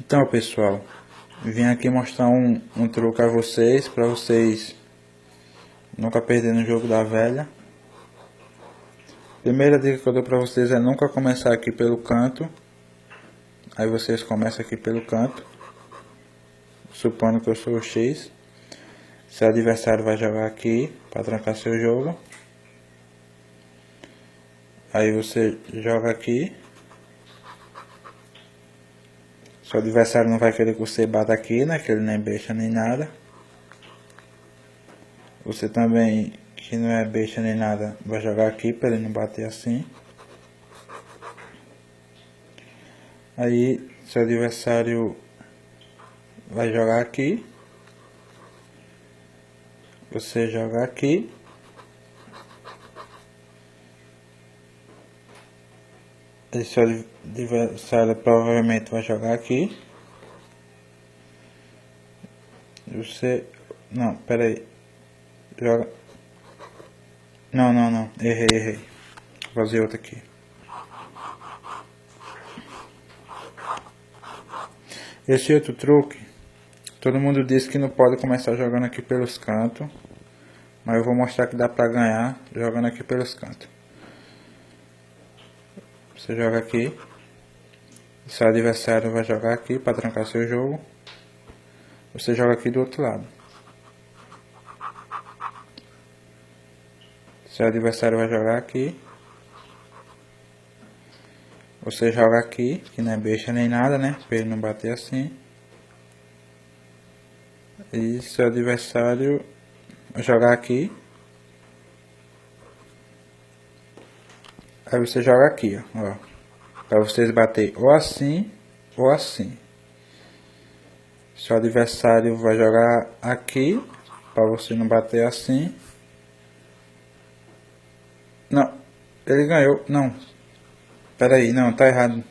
Então, pessoal, vim aqui mostrar um truque a vocês, para vocês nunca perderem no jogo da velha. Primeira dica que eu dou para vocês é nunca começar aqui pelo canto. Aí vocês começam aqui pelo canto, supondo que eu sou o X. Seu adversário vai jogar aqui para trancar seu jogo. Aí você joga aqui. Seu adversário não vai querer que você bata aqui, né? Que ele nem besta nem nada. Você também, que não é besta nem nada, vai jogar aqui para ele não bater assim. Aí seu adversário vai jogar aqui. Você joga aqui. E seu adversário provavelmente vai jogar aqui. Você... Não, pera aí. Joga... Não. Errei. Vou fazer outra aqui. Esse outro truque, todo mundo diz que não pode começar jogando aqui pelos cantos. Mas eu vou mostrar que dá pra ganhar jogando aqui pelos cantos. Você joga aqui. Seu adversário vai jogar aqui para trancar seu jogo. Você joga aqui do outro lado. Seu adversário vai jogar aqui. Você joga aqui, que não é besta nem nada, né? Pra ele não bater assim. E seu adversário vai jogar aqui. Aí você joga aqui, ó. Pra vocês bater ou assim ou assim. Seu adversário vai jogar aqui. Pra você não bater assim. Não, ele ganhou. Não. Pera aí, não, tá errado.